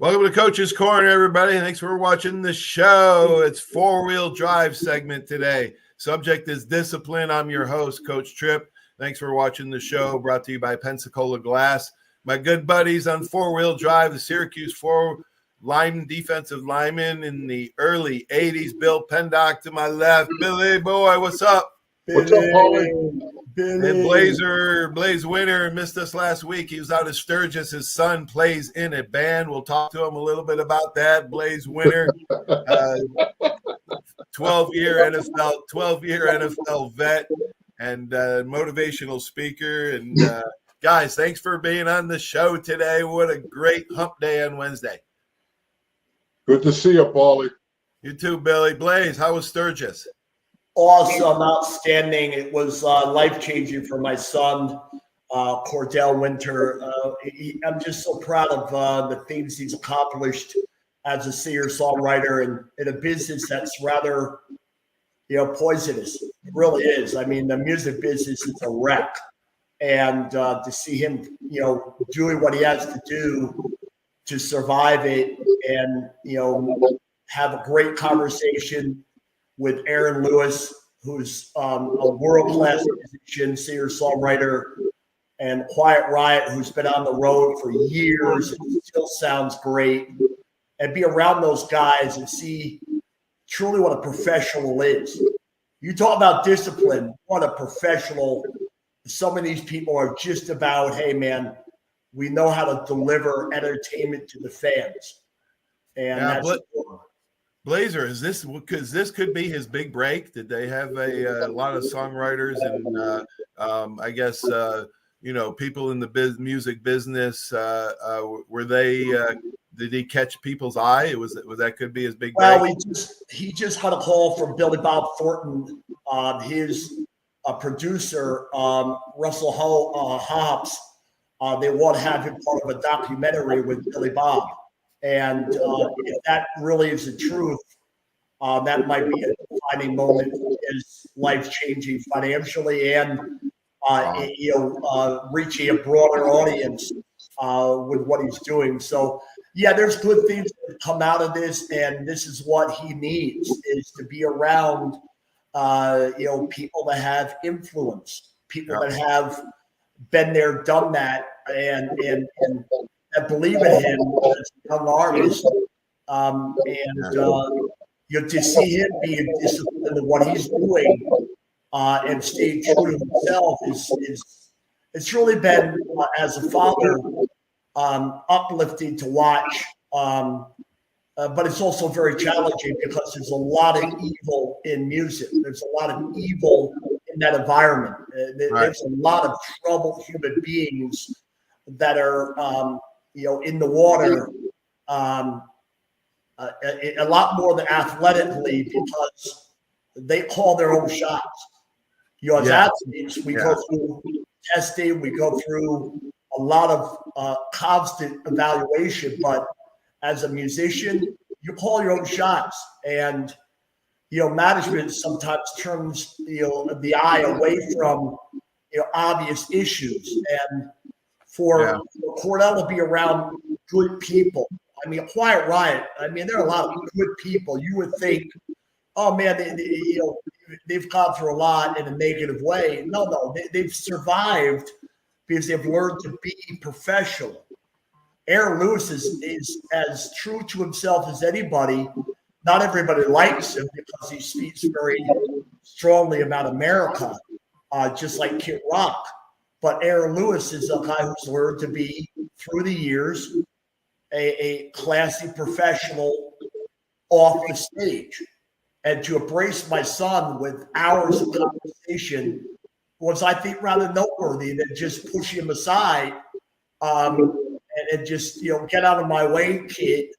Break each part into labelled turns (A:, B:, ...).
A: Welcome to Coach's Corner, everybody. Thanks for watching the show. It's four-wheel drive segment today. Subject is discipline. I'm your host, Coach Tripp. Thanks for watching the show, brought to you by Pensacola Glass. My good buddies on four-wheel drive, the Syracuse defensive lineman in the early 80s, Bill Pendock to my left. Billy boy, what's up?
B: What's up, Paulie?
A: And Blaze Winter missed us last week. He was out at Sturgis. His son plays in a band. We'll talk to him a little bit about that. Blaze Winter, 12-year NFL vet and motivational speaker. And guys, thanks for being on the show today. What a great hump day on Wednesday.
B: Good to see you, Paulie.
A: You too, Billy. Blaze, how was Sturgis?
C: Awesome, outstanding. It was life-changing for my son, Cordell Winter. I'm just so proud of the things he's accomplished as a singer-songwriter and in a business that's rather, poisonous. It really is. I mean, the music business is a wreck. And to see him, doing what he has to do to survive it and, have a great conversation with Aaron Lewis, who's a world-class musician, singer-songwriter, and Quiet Riot, who's been on the road for years and still sounds great, and be around those guys and see truly what a professional is. You talk about discipline, what a professional. Some of these people are just about, hey, man, we know how to deliver entertainment to the fans. And that's important.
A: Blazer, is this because this could be his big break? Did they have a lot of songwriters and I guess people in the music business? Were they? Did he catch people's eye? Was that could be his big break?
C: Well, he just had a call from Billy Bob Thornton, his producer, Russell Hobbs. They want to have him part of a documentary with Billy Bob. And if that really is the truth, that might be a defining moment. Is life-changing financially and reaching a broader audience with what he's doing. So yeah, there's good things that come out of this, and this is what he needs: is to be around people that have influence, people that have been there, done that, and that believe in him as a young artist, to see him being disciplined in what he's doing and stay true to himself is it's really been as a father uplifting to watch, but it's also very challenging because there's a lot of evil in music. There's a lot of evil in that environment. There's a lot of troubled human beings that are in the water, a lot more than athletically, because they call their own shots. As athletes, we go through testing, we go through a lot of constant evaluation, but as a musician, you call your own shots, and management sometimes turns the eye away from obvious issues. And for Cordell to be around good people, I mean, Quiet Riot, I mean, there are a lot of good people. You would think, oh man, they've gone through a lot in a negative way. No, they've survived because they've learned to be professional. Aaron Lewis is as true to himself as anybody. Not everybody likes him because he speaks very strongly about America, just like Kid Rock. But Aaron Lewis is a guy who's learned to be, through the years, a classy professional off the stage. And to embrace my son with hours of conversation was, I think, rather noteworthy than just pushing him aside and just, get out of my way, kid.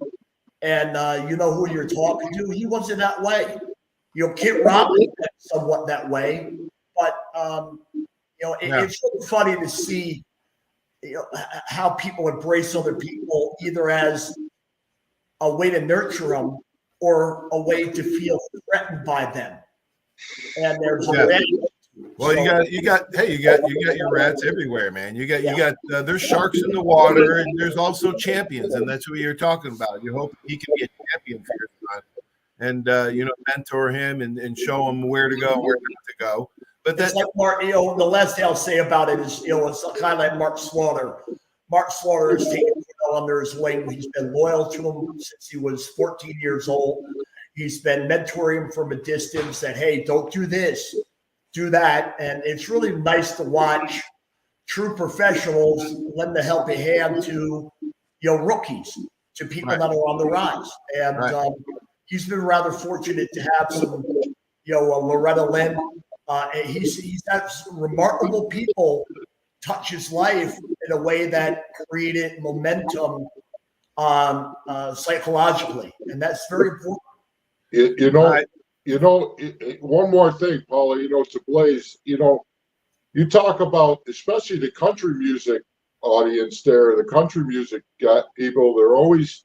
C: And you know who you're talking to. He wasn't that way. Kid Rock is somewhat that way. But, it's really funny to see how people embrace other people, either as a way to nurture them or a way to feel threatened by them. And there's a
A: Well, you got your rats everywhere, man. You got there's sharks in the water, and there's also champions, and that's who you're talking about. You hope he can be a champion for your son, and mentor him and show him where to go, and where not to go. But that's
C: like Mark. The last thing I'll say about it is, it's kind of like Mark Slaughter. Mark Slaughter has taken Cordell under his wing. He's been loyal to him since he was 14 years old. He's been mentoring him from a distance that, hey, don't do this, do that. And it's really nice to watch true professionals lend a helping hand to, rookies, to people that are on the rise. And he's been rather fortunate to have some, Loretta Lynn. He's had some remarkable people touch his life in a way that created momentum psychologically. And that's very important.
B: One more thing, Paula, to Blaze, you talk about, especially the country music audience there, the country music people, they're always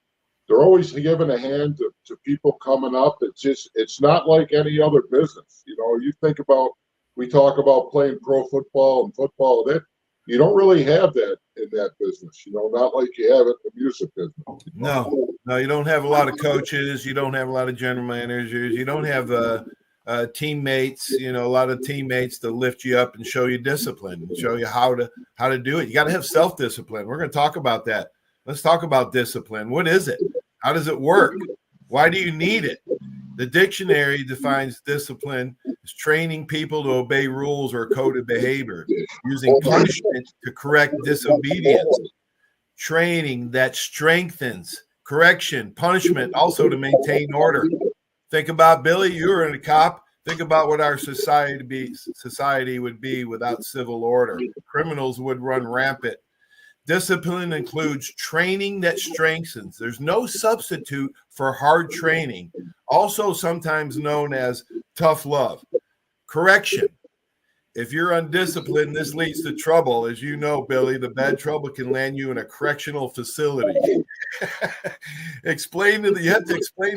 B: giving a hand to people coming up. It's not like any other business. You think about, we talk about playing pro football and football, that you don't really have that in that business, not like you have it in the music business.
A: No, you don't have a lot of coaches. You don't have a lot of general managers. You don't have teammates, a lot of teammates to lift you up and show you discipline and show you how to do it. You got to have self-discipline. We're going to talk about that. Let's talk about discipline. What is it? How does it work? Why do you need it? The dictionary defines discipline as training people to obey rules or a code of behavior, using punishment to correct disobedience, training that strengthens, correction, punishment also to maintain order. Think about, Billy, you were in a cop. Think about what our society would be without civil order. Criminals would run rampant. Discipline includes training that strengthens. There's no substitute for hard training, also sometimes known as tough love. Correction. If you're undisciplined, this leads to trouble. As you know, Billy, the bad trouble can land you in a correctional facility. You have to explain to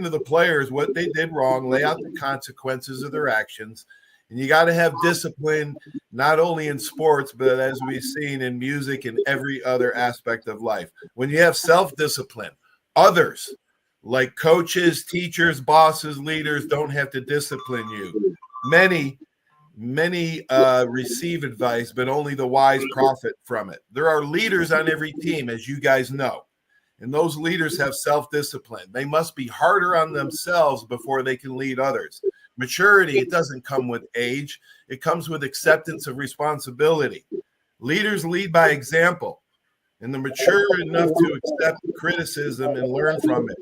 A: the players what they did wrong, lay out the consequences of their actions. And you got to have discipline, not only in sports, but as we've seen in music and every other aspect of life. When you have self-discipline, others like coaches, teachers, bosses, leaders don't have to discipline you. Many receive advice, but only the wise profit from it. There are leaders on every team, as you guys know, and those leaders have self-discipline. They must be harder on themselves before they can lead others. Maturity, it doesn't come with age. It comes with acceptance of responsibility. Leaders lead by example, and they're mature enough to accept criticism and learn from it.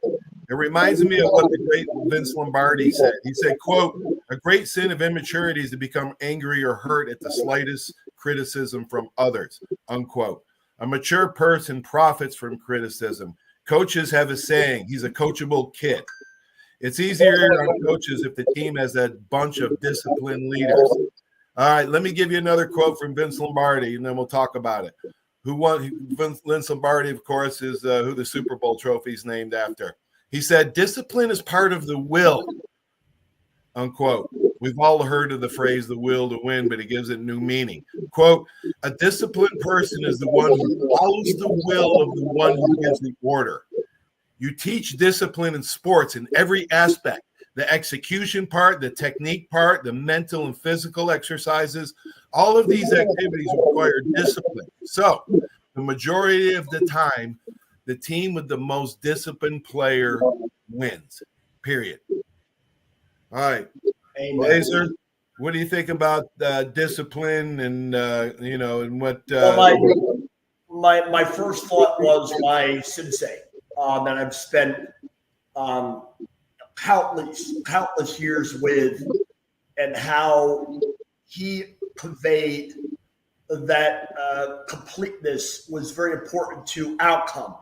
A: It reminds me of what the great Vince Lombardi said. He said, quote, "A great sin of immaturity is to become angry or hurt at the slightest criticism from others," unquote. A mature person profits from criticism. Coaches have a saying, he's a coachable kid. It's easier on coaches if the team has a bunch of disciplined leaders. All right, let me give you another quote from Vince Lombardi, and then we'll talk about it. Vince Lombardi, of course, is who the Super Bowl trophy is named after. He said, "Discipline is part of the will," unquote. We've all heard of the phrase, the will to win, but it gives it new meaning. Quote, "A disciplined person is the one who follows the will of the one who gives the order." You teach discipline in sports in every aspect, the execution part, the technique part, the mental and physical exercises. All of these activities require discipline. So the majority of the time, the team with the most disciplined player wins, period. All right. Blazer, what do you think about discipline and, and what?
C: My first thought was my sensei that I've spent countless years with, and how he conveyed that completeness was very important to outcome.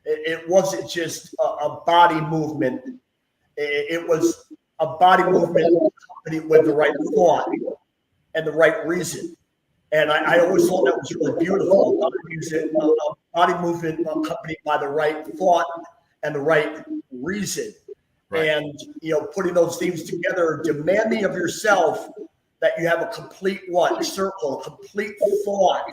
C: It wasn't just a body movement. It was a body movement accompanied with the right thought and the right reason. And I always thought that was really beautiful. A body movement accompanied by the right thought and the right reason. Right. And, putting those things together, demanding of yourself that you have a complete circle, a complete thought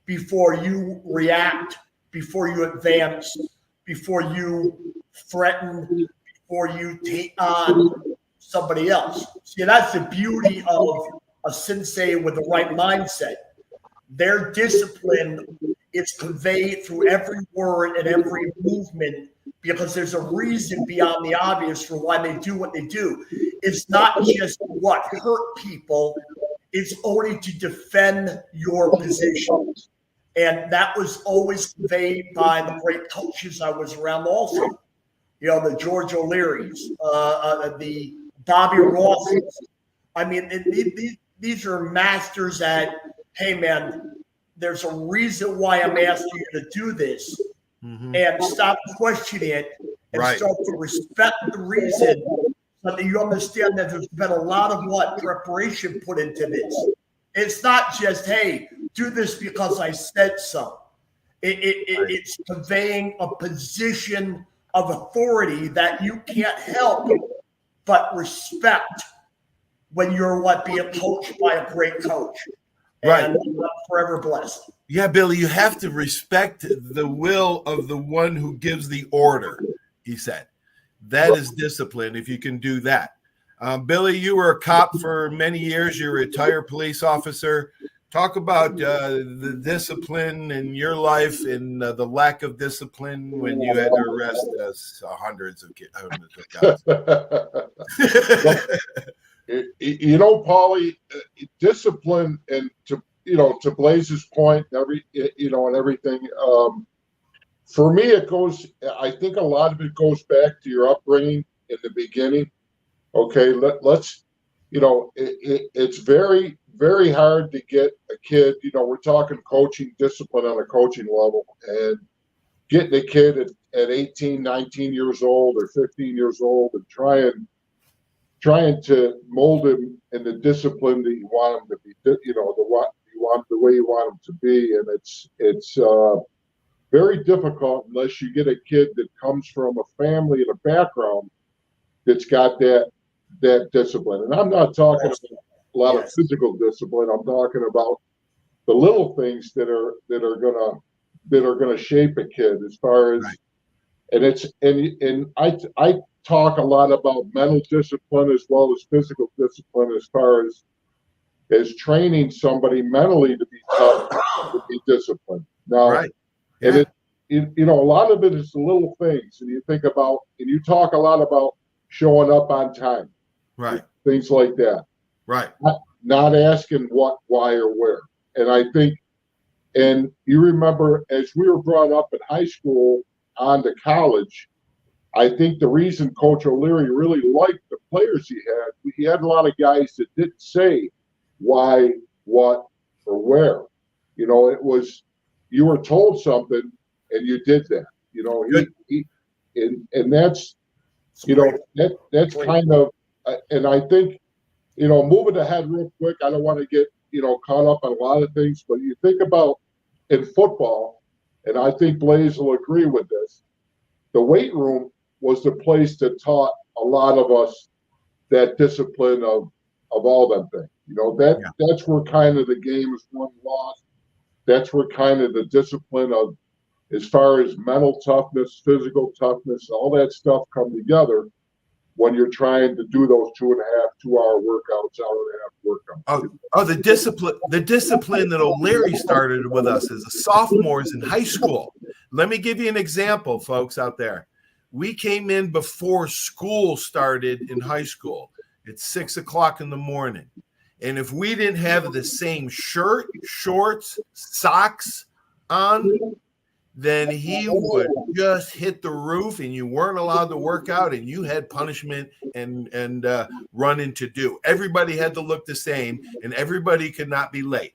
C: before you react, before you advance, before you threaten, before you take on somebody else. See, that's the beauty of a sensei with the right mindset. Their discipline is conveyed through every word and every movement because there's a reason beyond the obvious for why they do what they do. It's not just what hurt people, it's only to defend your position. And that was always conveyed by the great coaches I was around also. You know, the George O'Learys, the Bobby Rosses. I mean, these are masters at, hey, man, there's a reason why I'm asking you to do this. And stop questioning it and start to respect the reason so that you understand that there's been a lot of preparation put into this. It's not just, hey, do this because I said so. It's conveying a position of authority that you can't help but respect when you're being coached by a great coach. And I'm forever blessed.
A: Yeah, Billy, you have to respect the will of the one who gives the order, he said. That is discipline if you can do that. Billy, you were a cop for many years. You're a retired police officer. Talk about the discipline in your life and the lack of discipline when you had to arrest hundreds of guys.
B: You know, Paulie, discipline, and to Blaze's point, and everything. For me, it goes. I think a lot of it goes back to your upbringing in the beginning. Okay, let's. It's very, very hard to get a kid. We're talking coaching discipline on a coaching level, and getting a kid at 18, 19 years old or 15 years old and trying to mold him in the discipline that you want him to be, the way you want him to be. And it's very difficult unless you get a kid that comes from a family and a background that's got that discipline. And I'm not talking about a lot of physical discipline. I'm talking about the little things that are gonna shape a kid as far as, and I talk a lot about mental discipline as well as physical discipline as far as training somebody mentally to be tough, to be disciplined. Now, and a lot of it is the little things, and you think about, and you talk a lot about showing up on time, things like that, not asking what, why, or where. And I think, and you remember, as we were brought up in high school on to college, I think the reason Coach O'Leary really liked the players he had a lot of guys that didn't say why, what, or where. It was, you were told something and you did that. And that's, that's kind of, and I think, moving ahead real quick, I don't want to get, caught up on a lot of things, but you think about in football, and I think Blaze will agree with this, the weight room was the place that taught a lot of us that discipline of all them things. That's where kind of the game is won and lost. That's where kind of the discipline of, as far as mental toughness, physical toughness, all that stuff come together when you're trying to do those 2.5-2-hour workouts, hour-and-a-half workouts.
A: The discipline that O'Leary started with us as sophomores in high school. Let me give you an example, folks out there. We came in before school started in high school. It's 6 o'clock in the morning. And if we didn't have the same shirt, shorts, socks on, then he would just hit the roof and you weren't allowed to work out and you had punishment and running to do. Everybody had to look the same and everybody could not be late.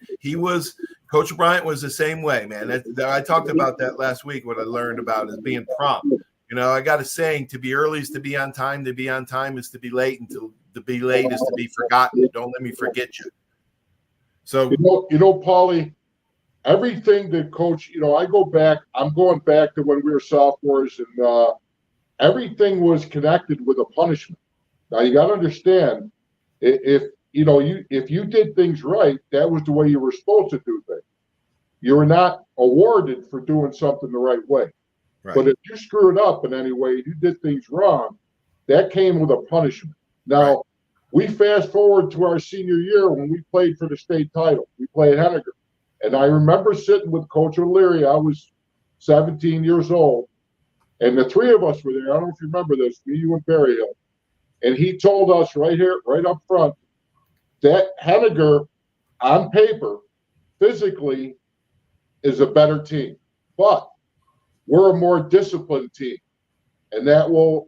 A: Coach Bryant was the same way, man. I talked about that last week. What I learned about is being prompt. I got a saying, to be early is to be on time is to be late, and to be late is to be forgotten. Don't let me forget you. So,
B: Paulie, everything that Coach, I'm going back to when we were sophomores, and everything was connected with a punishment. Now, you got to understand, if if you did things right, that was the way you were supposed to do things. You were not awarded for doing something the right way.
A: Right.
B: But if you screwed up in any way, you did things wrong, that came with a punishment. Now, we fast forward to our senior year when we played for the state title. We played Henniger. And I remember sitting with Coach O'Leary. I was 17 years old. And the three of us were there. I don't know if you remember this, me, you, and Barry Hill. And he told us right here, right up front, that Henniger, on paper, physically, is a better team. But we're a more disciplined team. And that will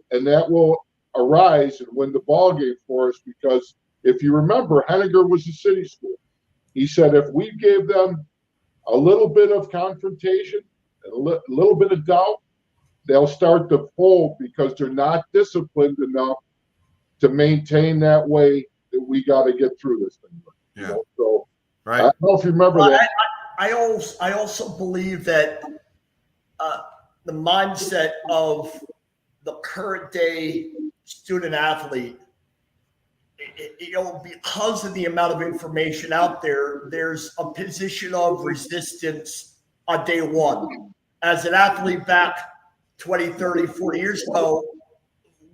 B: arise and win the ball game for us, because if you remember, Henniger was a city school. He said if we gave them a little bit of confrontation, a little bit of doubt, they'll start to fold because they're not disciplined enough to maintain that way that we got to get through this thing.
A: Yeah.
B: So
A: Right.
B: I don't know if you remember that.
C: I also believe that the mindset of the current day student athlete, because of the amount of information out there, there's a position of resistance on day one. As an athlete back 20, 30, 40 years ago,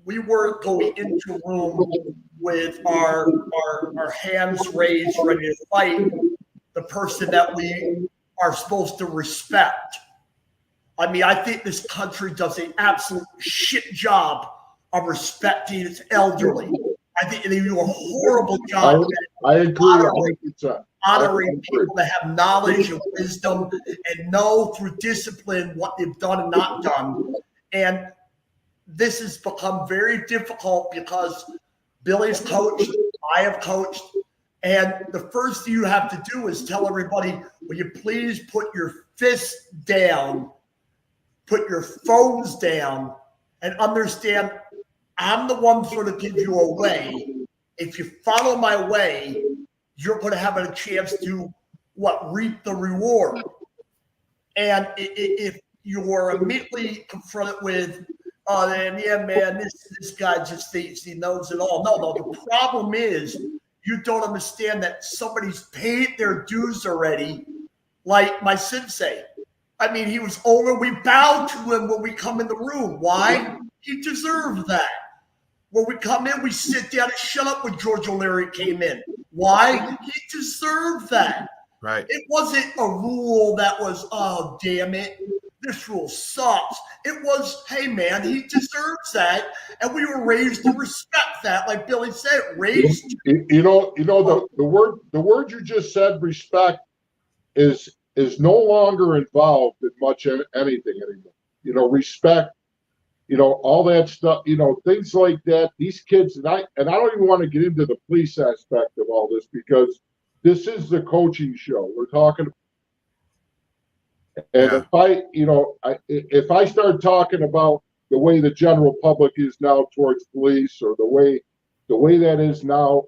C: we weren't going into a room with our hands raised, ready to fight the person that we are supposed to respect. I mean, I think this country does an absolute shit job of respecting its elderly. I think they do a horrible job
B: I agree.
C: honoring people that have knowledge and wisdom and know through discipline what they've done and not done. And this has become very difficult because Billy's coached, I have coached, and the first thing you have to do is tell everybody, will you please put your fists down, put your phones down, and understand I'm the one that's going to give you a way. If you follow my way, you're going to have a chance to reap the reward. And if you're immediately confronted with, oh, yeah, man, this guy just thinks he knows it all. No, the problem is you don't understand that somebody's paid their dues already, like my sensei. I mean, he was older. We bow to him when we come in the room. Why? He deserves that. When we come in, we sit down and shut up when George O'Leary came in. Why? He deserved that.
A: Right.
C: It wasn't a rule that was, oh, damn it, this rule sucks. It was, hey, man, he deserves that. And we were raised to respect that. Like Billy said, raised.
B: The word you just said, respect, is no longer involved in much anything anymore. Respect, all that stuff, things like that. These kids, and I don't even want to get into the police aspect of all this, because this is the coaching show we're talking about. And if I start talking about the way the general public is now towards police, or the way that is now,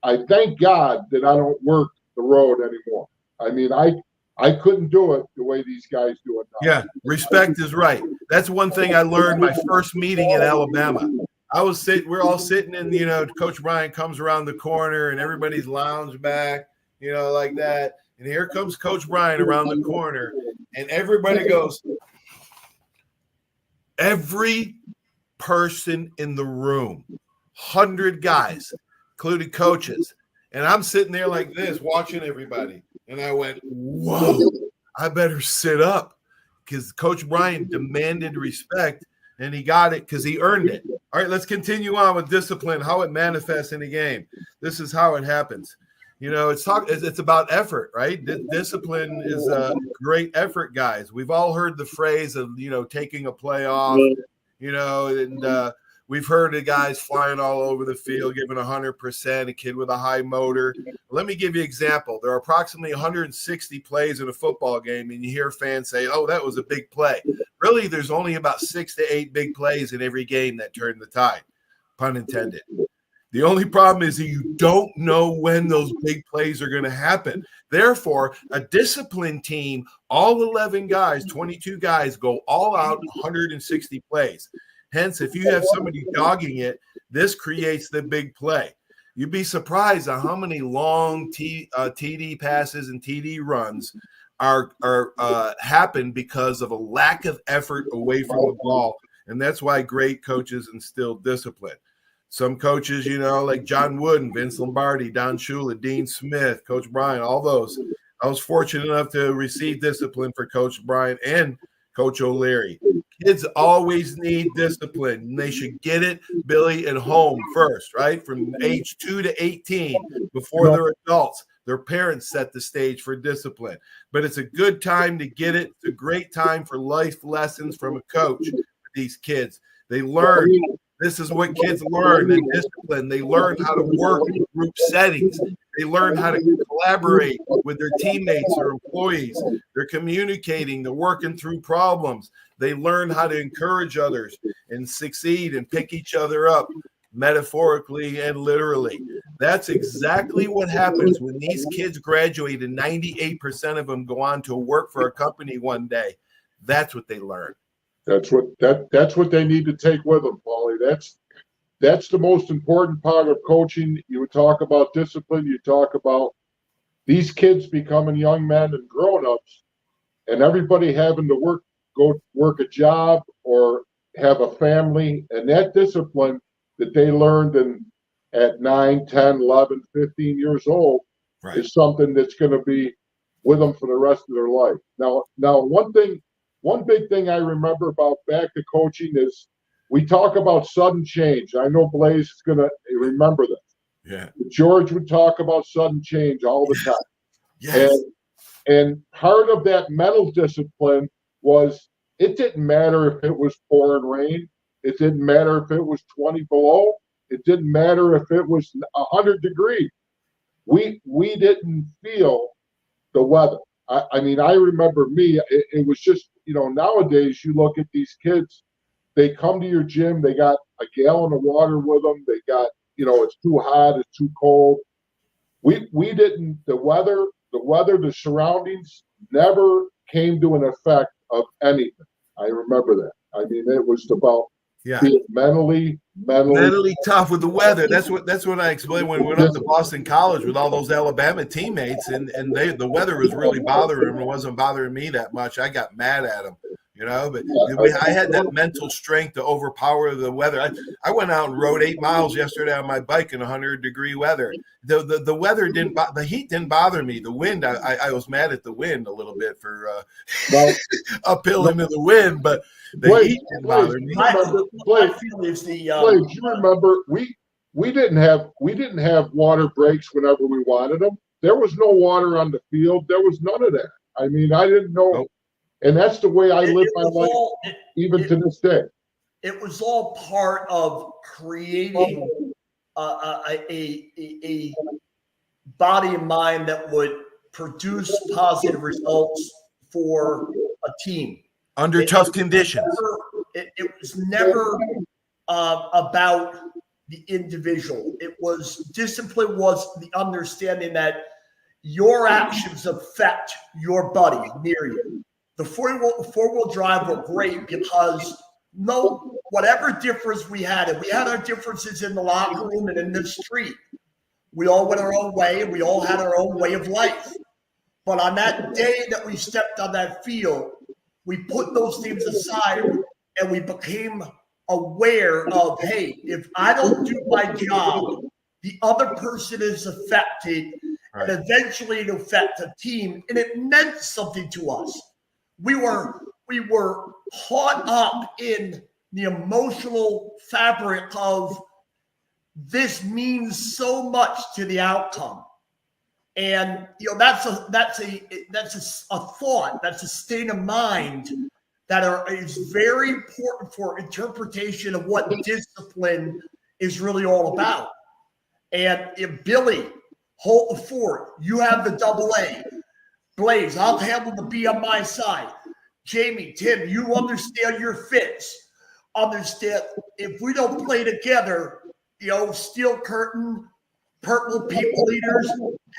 B: I thank God that I don't work the road anymore. I mean, I couldn't do it the way these guys do it now.
A: Yeah, respect is right. That's one thing I learned my first meeting in Alabama. We're all sitting in, Coach Bryant comes around the corner and everybody's lounged back, like that. And here comes Coach Bryant around the corner, and everybody goes, every person in the room, 100 guys, including coaches. And I'm sitting there like this, watching everybody. And I went, whoa, I better sit up, because Coach Bryant demanded respect, and he got it because he earned it. All right, let's continue on with discipline, how it manifests in a game. This is how it happens. It's about effort, right? Discipline is a great effort, guys. We've all heard the phrase of, taking a play off, and we've heard of guys flying all over the field, giving 100%, a kid with a high motor. Let me give you an example. There are approximately 160 plays in a football game, and you hear fans say, oh, that was a big play. Really, there's only about 6 to 8 big plays in every game that turn the tide, pun intended. The only problem is that you don't know when those big plays are going to happen. Therefore, a disciplined team, all 11 guys, 22 guys, go all out 160 plays. Hence, if you have somebody dogging it, this creates the big play. you'd be surprised at how many long TD passes and TD runs are happen because of a lack of effort away from the ball. And that's why great coaches instill discipline. Some coaches, like John Wooden, Vince Lombardi, Don Shula, Dean Smith, Coach Bryant, all those. I was fortunate enough to receive discipline for Coach Bryant and Coach O'Leary. Kids always need discipline. They should get it, Billy, at home first, right? From age 2 to 18, before they're adults. Their parents set the stage for discipline. But it's a good time to get it. It's a great time for life lessons from a coach for these kids. They learn. This is what kids learn in discipline. They learn how to work in group settings. They learn how to collaborate with their teammates or employees. They're communicating. They're working through problems. They learn how to encourage others and succeed and pick each other up metaphorically and literally. That's exactly what happens when these kids graduate and 98% of them go on to work for a company one day. That's what they learn.
B: That's what they need to take with them, Paulie. That's the most important part of coaching. You would talk about discipline. You talk about these kids becoming young men and grown-ups, and everybody having to go work a job or have a family. And that discipline that they learned at 9, 10, 11, 15 years old is something that's going to be with them for the rest of their life. Now, one big thing I remember about back to coaching is we talk about sudden change. I know Blaze is going to remember this.
A: Yeah.
B: George would talk about sudden change all the time.
A: Yes.
B: And part of that mental discipline was it didn't matter if it was pouring rain. It didn't matter if it was 20 below. It didn't matter if it was 100 degrees. We didn't feel the weather. I mean, I remember me, it was just, nowadays you look at these kids, they come to your gym, they got a gallon of water with them. They got, it's too hot, it's too cold. We didn't, the weather, the surroundings never came to an effect of anything. I remember that. I mean, it was about being mentally
A: tough with the weather. That's what I explained when we went up to Boston College with all those Alabama teammates, and the weather was really bothering them. It wasn't bothering me that much. I got mad at them, but I had that mental strength to overpower the weather. I went out and rode 8 miles yesterday on my bike in 100-degree weather. The weather the heat didn't bother me. The wind, I was mad at the wind a little bit for uphill into the wind, but the heat didn't bother me.
B: You remember we didn't have water breaks whenever we wanted them. There was no water on the field. There was none of that. I mean, I didn't know. Nope. And that's the way I live my life, even to this day.
C: It was all part of creating a body and mind that would produce positive results for a team
A: under tough conditions.
C: It was never about the individual. It was discipline was the understanding that your actions affect your buddy near you. The four-wheel drive were great because whatever difference we had, and we had our differences in the locker room and in the street. We all went our own way, and we all had our own way of life. But on that day that we stepped on that field, we put those things aside, and we became aware of, hey, if I don't do my job, the other person is affected, and eventually it affects the team, and it meant something to us. We were caught up in the emotional fabric of this means so much to the outcome, and that's a thought, that's a state of mind that is very important for interpretation of what discipline is really all about. And if Billy, hold the fort, you have the AA. Blaze, I'll handle the B on my side. Jamie, Tim, you understand your fits. Understand if we don't play together, Steel Curtain, Purple People Leaders,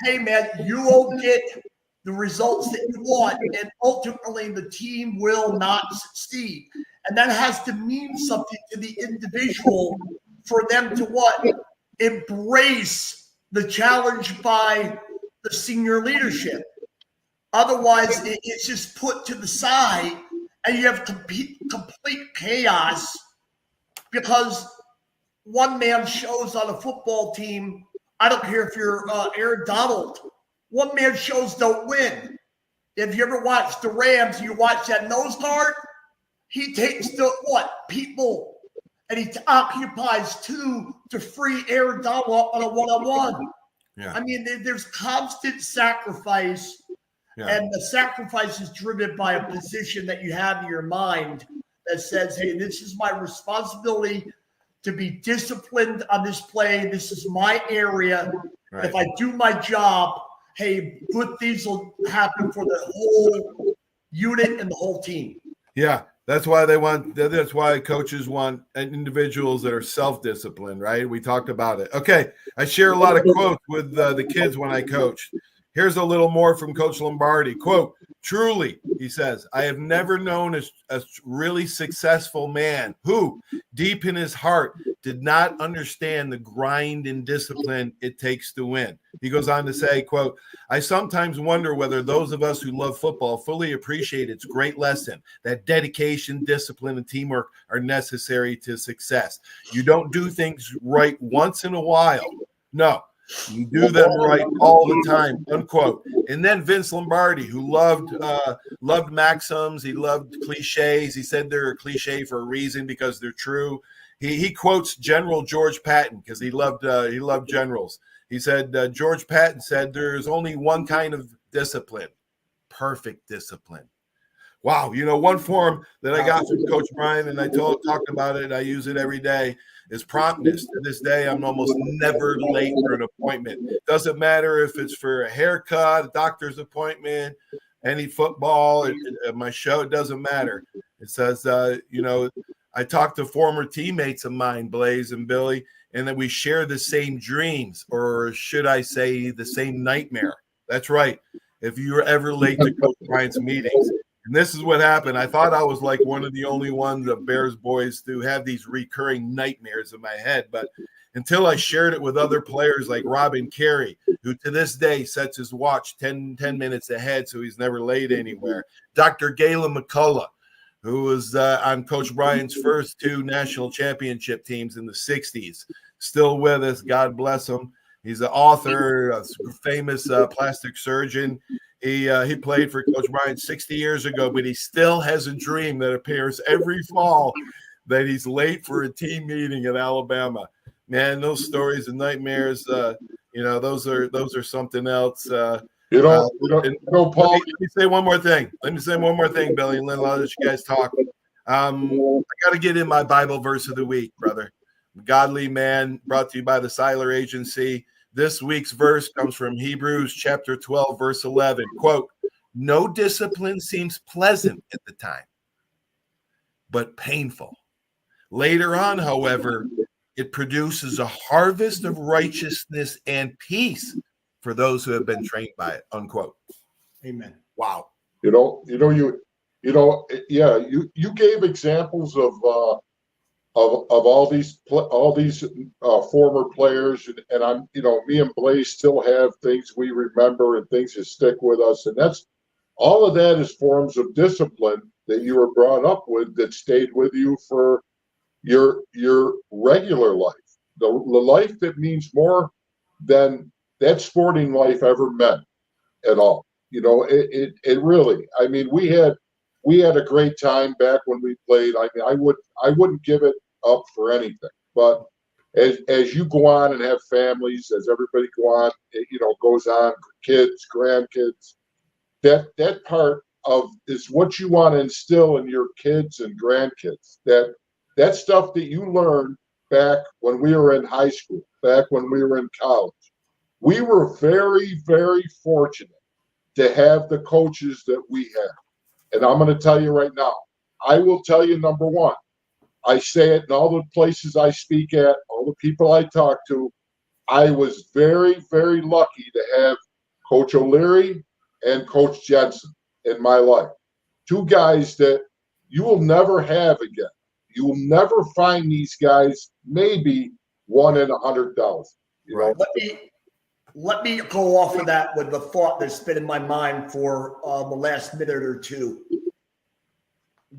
C: hey man, you won't get the results that you want, and ultimately the team will not succeed. And that has to mean something to the individual for them to what? embrace the challenge by the senior leadership. Otherwise, it's just put to the side, and you have complete chaos because one man shows on a football team. I don't care if you're Aaron Donald. One man shows don't win. If you ever watch the Rams, you watch that nose guard. He takes the people, and he occupies two to free Aaron Donald on a one-on-one.
A: Yeah.
C: I mean, there's constant sacrifice, and the sacrifice is driven by a position that you have in your mind that says, hey, this is my responsibility to be disciplined on this play. This is my area. Right. If I do my job, hey, good things will happen for the whole unit and the whole team.
A: Yeah. That's why coaches want individuals that are self-disciplined, right? We talked about it. Okay. I share a lot of quotes with the kids when I coach. Here's a little more from Coach Lombardi. Quote, truly, he says, I have never known a really successful man who, deep in his heart, did not understand the grind and discipline it takes to win. He goes on to say, quote, I sometimes wonder whether those of us who love football fully appreciate its great lesson that dedication, discipline, and teamwork are necessary to success. You don't do things right once in a while. No. You do them right all the time, unquote. And then Vince Lombardi, who loved maxims, he loved cliches. He said they're a cliche for a reason because they're true. He quotes General George Patton because he loved generals. He said George Patton said there's only one kind of discipline, perfect discipline. Wow, one form that I got from Coach Brian, and I talked about it. I use it every day. Is promptness. To this day, I'm almost never late for an appointment. Doesn't matter if it's for a haircut, a doctor's appointment, any football, my show, it doesn't matter. It says, I talked to former teammates of mine, Blaze and Billy, and that we share the same dreams, or should I say the same nightmare. That's right. If you were ever late to Coach Brian's meetings, and this is what happened. I thought I was like one of the only ones of Bears boys to have these recurring nightmares in my head. But until I shared it with other players like Robin Carey, who to this day sets his watch 10 minutes ahead so he's never late anywhere. Dr. Galen McCullough, who was on Coach Brian's first two national championship teams in the 60s, still with us. God bless him. He's an author, a famous plastic surgeon. He played for Coach Brian 60 years ago, but he still has a dream that appears every fall that he's late for a team meeting in Alabama. Man, those stories and nightmares, those are something else.
B: Paul.
A: Let me say one more thing. Billy, and then I'll let you guys talk. I got to get in my Bible verse of the week, brother. Godly Man, brought to you by the Seiler Agency. This week's verse comes from Hebrews chapter 12, verse 11. Quote, no discipline seems pleasant at the time, but painful. Later on, however, it produces a harvest of righteousness and peace for those who have been trained by it, unquote.
C: Amen.
A: Wow.
B: You gave examples of all these former players, and I'm, me and Blaze still have things we remember and things that stick with us, and that's all of that is forms of discipline that you were brought up with that stayed with you for your regular life, the life that means more than that sporting life ever meant at all. It really. I mean, we had a great time back when we played. I mean, I wouldn't give it up for anything. But as you go on and have families, as everybody goes on, kids, grandkids, that part of is what you want to instill in your kids and grandkids. That stuff that you learned back when we were in high school, back when we were in college. We were very, very fortunate to have the coaches that we have. And I'm going to tell you right now, I will tell you, number one, I say it in all the places I speak at, all the people I talk to, I was very, very lucky to have Coach O'Leary and Coach Jensen in my life. Two guys that you will never have again. You will never find these guys maybe 1 in 100,000. You know,
C: Let me go off of that with the thought that's been in my mind for the last minute or two.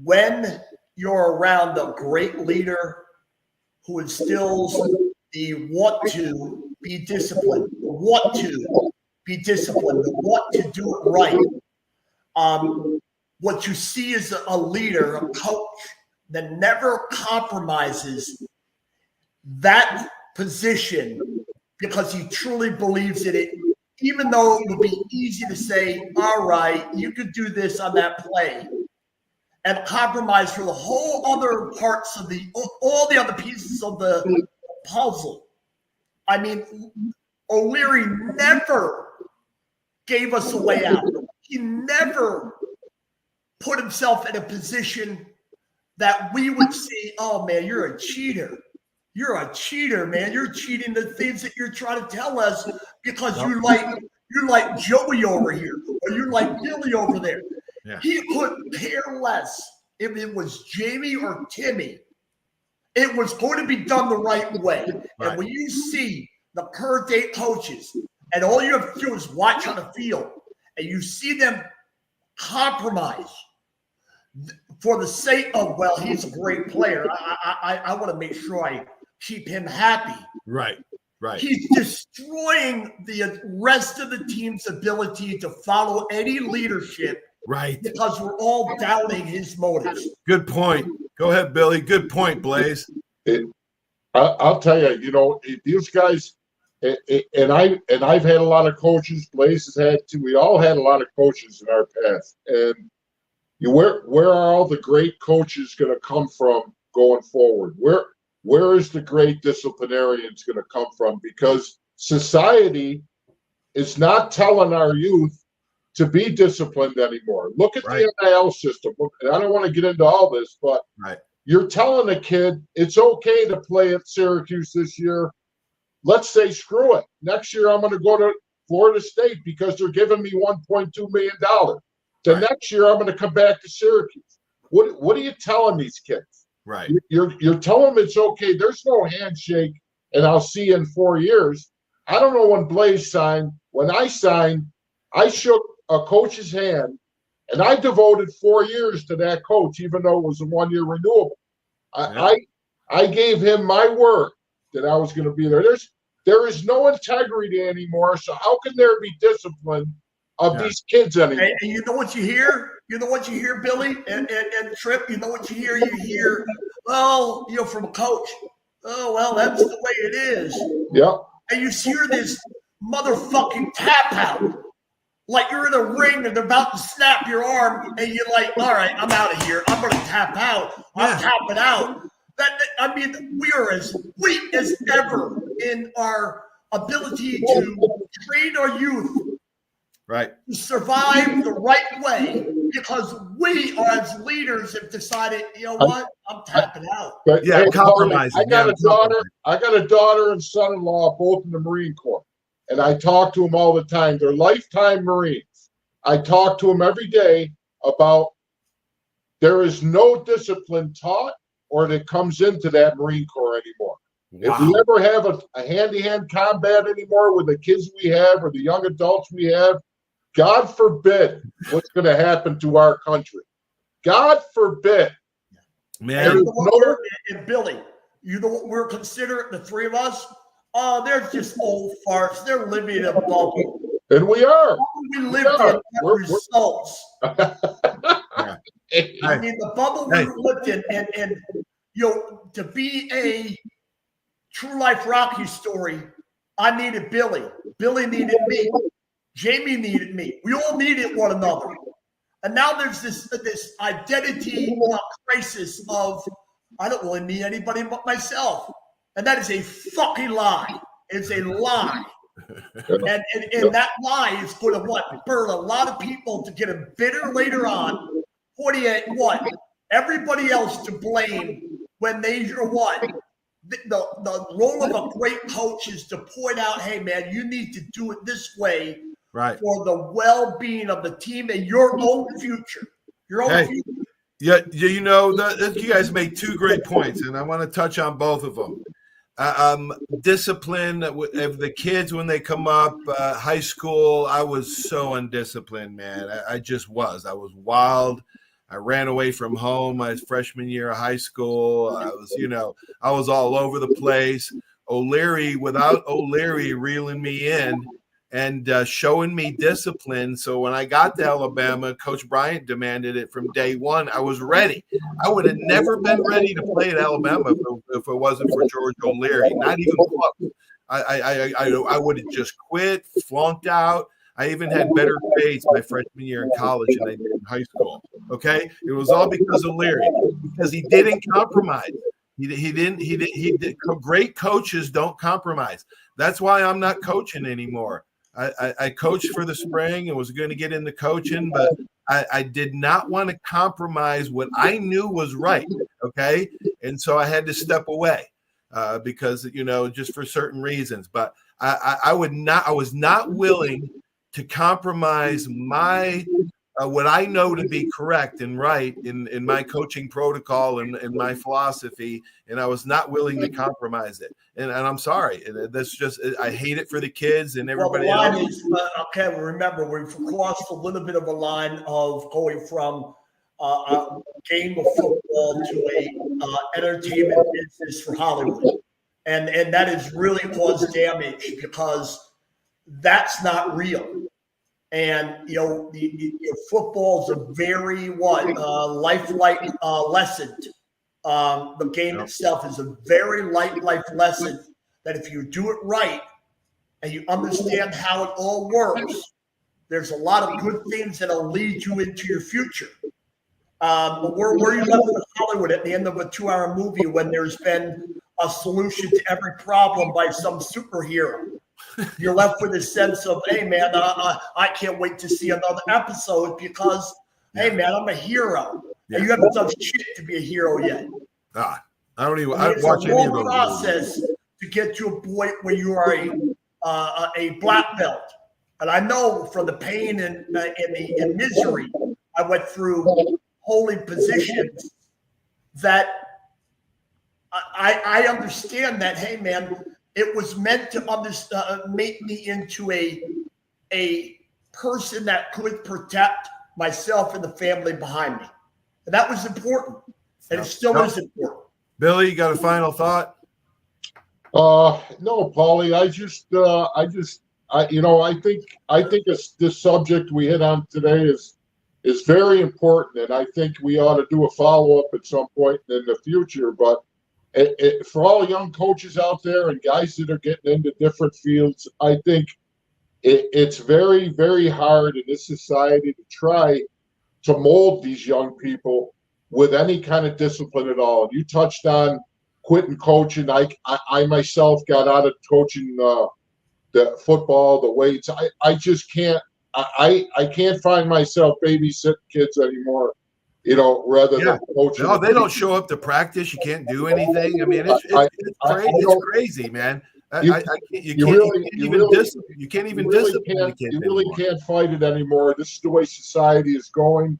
C: When you're around a great leader who instills the want to be disciplined, the want to do it right, what you see is a leader, a coach that never compromises that position because he truly believes in it, even though it would be easy to say, all right, you could do this on that play, and compromise for the whole other parts of all the other pieces of the puzzle. I mean, O'Leary never gave us a way out. He never put himself in a position that we would see, oh man, you're a cheater. You're a cheater, man. You're cheating the things that you're trying to tell us because you're like Joey over here, or you're like Billy over there.
A: Yeah.
C: He could care less if it was Jamie or Timmy. It was going to be done the right way.
A: Right.
C: And when you see the current day coaches, and all you have to do is watch on the field, and you see them compromise for the sake of, well, he's a great player. I want to make sure I keep him happy.
A: Right.
C: He's destroying the rest of the team's ability to follow any leadership.
A: Right.
C: Because we're all doubting his motives.
A: Good point. Go ahead, Billy. Good point, Blaze.
B: I'll tell you, you know, these guys, and I've had a lot of coaches. Blaze has had too. We all had a lot of coaches in our past. And where are all the great coaches going to come from going forward? Where is the great disciplinarians going to come from? Because society is not telling our youth to be disciplined anymore. Look at the NIL system. And I don't want to get into all this, but you're telling a kid it's okay to play at Syracuse this year. Let's say, screw it. Next year, I'm going to go to Florida State because they're giving me $1.2 million. The next year, I'm going to come back to Syracuse. What are you telling these kids?
A: Right.
B: You're telling them it's okay. There's no handshake, and I'll see you in 4 years. I don't know when Blaze signed. When I signed, I shook a coach's hand, and I devoted 4 years to that coach, even though it was a 1-year renewable. I gave him my word that I was going to be there. There is no integrity anymore. So how can there be discipline of these kids anymore?
C: And you know what you hear? You know what you hear, Billy and Trip? You know what you hear? You hear, well, you know, from a coach. Oh, well, that's the way it is.
B: Yeah.
C: And you hear this motherfucking tap out. Like you're in a ring and they're about to snap your arm, and you're like, all right, I'm out of here. I'm going to tap out. I'm tapping out. I mean, we are as weak as ever in our ability to train our youth to survive the right way, because we, as leaders, have decided, you know what, I'm tapping out.
B: But,
A: hey, compromising.
B: I got a daughter and son-in-law, both in the Marine Corps. And I talk to them all the time. They're lifetime Marines. I talk to them every day about there is no discipline taught or that comes into that Marine Corps anymore. Wow. If we ever have a hand-to-hand combat anymore with the kids we have or the young adults we have, God forbid what's going to happen to our country. God forbid.
A: Man.
C: And Billy, you know what we're considering, the three of us? Oh, they're just old farts. They're living in a bubble.
B: And we are.
C: We live in results. I mean, the bubble we lived in, and you know, to be a true life Rocky story, I needed Billy. Billy needed me. Jamie needed me. We all needed one another. And now there's this identity crisis of, I don't really need anybody but myself. And that is a fucking lie. It's a lie. And that lie is going to burn a lot of people to get them bitter later on. 48, everybody else to blame when they're the role of a great coach is to point out, hey man, you need to do it this way for the well-being of the team and your own future. Your own future.
A: Yeah, you know, you guys made two great points, and I want to touch on both of them. Discipline of the kids when they come up. High school, I was so undisciplined, man. I just was. I was wild. I ran away from home my freshman year of high school. I was all over the place. Without O'Leary reeling me in and showing me discipline. So when I got to Alabama, Coach Bryant demanded it from day one. I was ready. I would have never been ready to play at Alabama if it wasn't for George O'Leary. Not even close. I would have just quit, flunked out. I even had better grades my freshman year in college than I did in high school. Okay, it was all because of Leary, because he didn't compromise. He did. Great coaches don't compromise. That's why I'm not coaching anymore. I coached for the spring and was going to get into coaching, but I did not want to compromise what I knew was right. Okay, and so I had to step away because just for certain reasons. But I was not willing to compromise my what I know to be correct and right in my coaching protocol and my philosophy, and I was not willing to compromise it. And I'm sorry. That's just, I hate it for the kids and everybody else.
C: Remember, we've crossed a little bit of a line of going from a game of football to a entertainment business for Hollywood. And that has really caused damage because that's not real. And, football is a very lifelike lesson. The game itself is a very life lesson that if you do it right and you understand how it all works, there's a lot of good things that'll lead you into your future. But where you left with Hollywood at the end of a 2-hour movie when there's been a solution to every problem by some superhero. You're left with a sense of, hey, man, I can't wait to see another episode because, hey, man, I'm a hero. Yeah. And you haven't done shit to be a hero yet.
A: I don't even watch any of those. It's a long
C: process to get to a point where you are a black belt. And I know from the pain and misery I went through holding positions that I understand that, hey, man, it was meant to make me into a person that could protect myself and the family behind me. And that was important. And it still is important.
A: Billy, you got a final thought?
B: No, Paulie. I think this subject we hit on today is very important, and I think we ought to do a follow-up at some point in the future. But for all young coaches out there and guys that are getting into different fields, I think it's very, very hard in this society to try to mold these young people with any kind of discipline at all. You touched on quitting coaching. I myself got out of coaching the football, the weights. I just can't. I can't find myself babysitting kids anymore. Rather than coaching.
A: No, they don't show up to practice. You can't do anything. I mean, it's crazy, man. You can't even discipline.
B: You really can't fight it anymore. This is the way society is going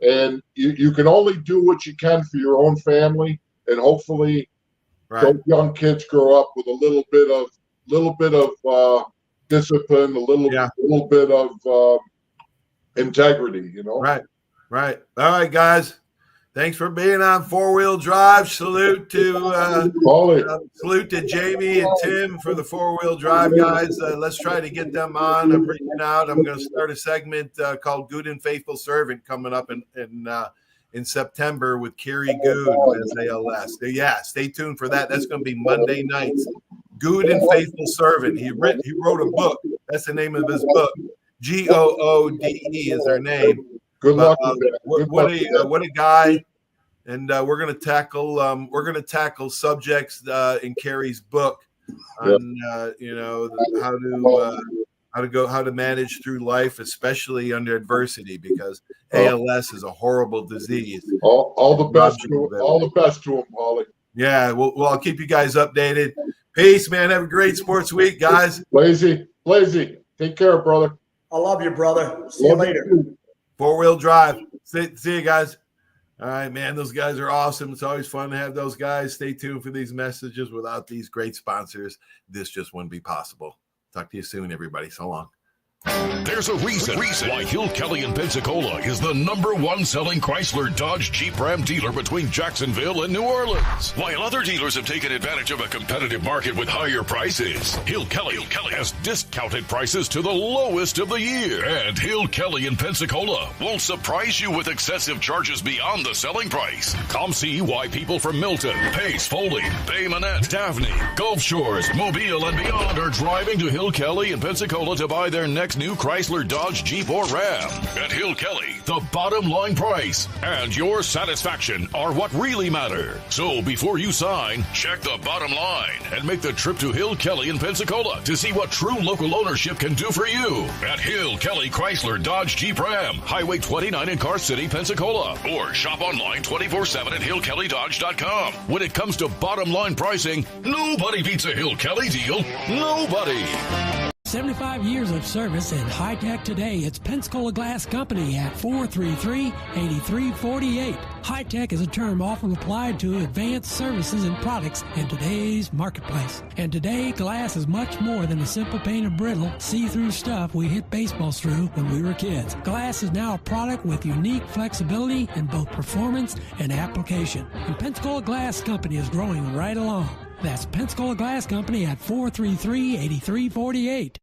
B: and you can only do what you can for your own family, and hopefully those young kids grow up with a little bit of discipline, a little bit of integrity.
A: Right. All right, guys. Thanks for being on 4-Wheel Drive. Salute to Jamie and Tim for the 4-Wheel Drive guys. Let's try to get them on. I'm reaching out. I'm going to start a segment called "Good and Faithful Servant" coming up in September with Kerry Good as ALS. Yeah, stay tuned for that. That's going to be Monday nights. Good and Faithful Servant. He wrote a book. That's the name of his book. Goode is their name.
B: Good luck.
A: What a guy! And we're going to tackle subjects in Kerry's book on how to manage through life, especially under adversity, because ALS is a horrible disease.
B: All the best to him, Paulie.
A: Yeah, well, I'll keep you guys updated. Peace, man. Have a great sports week, guys.
B: Lazy. Take care, brother.
C: I love you, brother. See you later.
A: 4-Wheel Drive. See you guys. All right, man. Those guys are awesome. It's always fun to have those guys. Stay tuned for these messages. Without these great sponsors, this just wouldn't be possible. Talk to you soon, everybody. So long.
D: There's a reason why Hill Kelly in Pensacola is the #1 selling Chrysler Dodge Jeep Ram dealer between Jacksonville and New Orleans. While other dealers have taken advantage of a competitive market with higher prices, Hill Kelly has discounted prices to the lowest of the year. And Hill Kelly in Pensacola won't surprise you with excessive charges beyond the selling price. Come see why people from Milton, Pace, Foley, Bay Minette, Daphne, Gulf Shores, Mobile, and beyond are driving to Hill Kelly in Pensacola to buy their next new Chrysler, Dodge, Jeep, or Ram. At Hill Kelly, the bottom line price and your satisfaction are what really matter. So before you sign, check the bottom line and make the trip to Hill Kelly in Pensacola to see what true local ownership can do for you. At Hill Kelly Chrysler, Dodge, Jeep, Ram, Highway 29 in Car City, Pensacola. Or shop online 24/7 at hillkellydodge.com. When it comes to bottom line pricing, nobody beats a Hill Kelly deal. Nobody.
E: 75 years of service in high tech today. It's Pensacola Glass Company at 433-8348. High tech is a term often applied to advanced services and products in today's marketplace. And today, glass is much more than a simple pane of brittle, see-through stuff we hit baseballs through when we were kids. Glass is now a product with unique flexibility in both performance and application. And Pensacola Glass Company is growing right along. That's Pensacola Glass Company at 433-8348.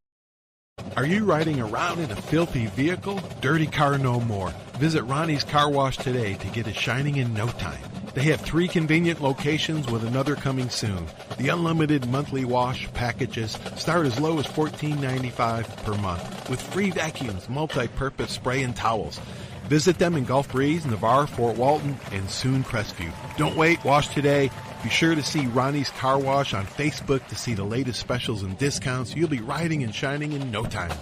F: Are you riding around in a filthy vehicle? Dirty car no more. Visit Ronnie's Car Wash today to get it shining in no time. They have 3 convenient locations with another coming soon. The unlimited monthly wash packages start as low as $14.95 per month with free vacuums, multi-purpose spray and towels. Visit them in Gulf Breeze, Navarre, Fort Walton, and soon Crestview. Don't wait, wash today. Be sure to see Ronnie's Car Wash on Facebook to see the latest specials and discounts. You'll be riding and shining in no time.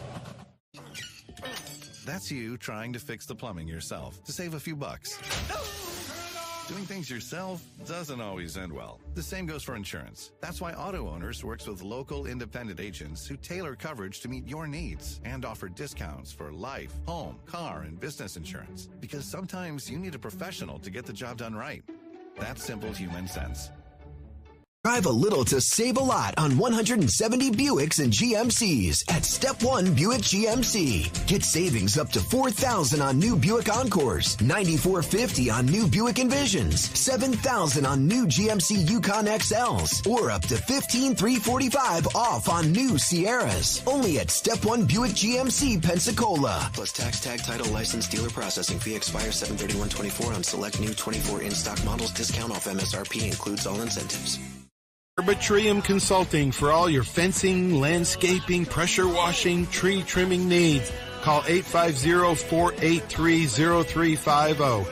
G: That's you trying to fix the plumbing yourself to save a few bucks. Doing things yourself doesn't always end well. The same goes for insurance. That's why Auto Owners works with local independent agents who tailor coverage to meet your needs and offer discounts for life, home, car, and business insurance. Because sometimes you need a professional to get the job done right. That's simple human sense.
H: Drive a little to save a lot on 170 Buicks and GMCs at Step 1 Buick GMC. Get savings up to $4,000 on new Buick Encores, $9,450 on new Buick Envisions, $7,000 on new GMC Yukon XLs, or up to $15,345 off on new Sierras. Only at Step 1 Buick GMC, Pensacola. Plus tax, tag, title, license, dealer processing fee expires 7/31/24 on select new 24 in-stock models. Discount off MSRP includes all incentives.
F: Arbitrium Consulting for all your fencing, landscaping, pressure washing, tree trimming needs. Call 850-483-0350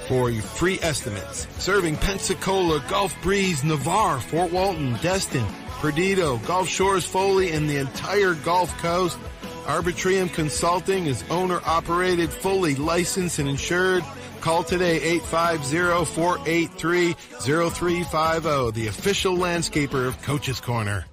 F: for your free estimates. Serving Pensacola, Gulf Breeze, Navarre, Fort Walton, Destin, Perdido, Gulf Shores, Foley, and the entire Gulf Coast. Arbitrium Consulting is owner-operated, fully licensed and insured. Call today, 850-483-0350, the official landscaper of Coach's Corner.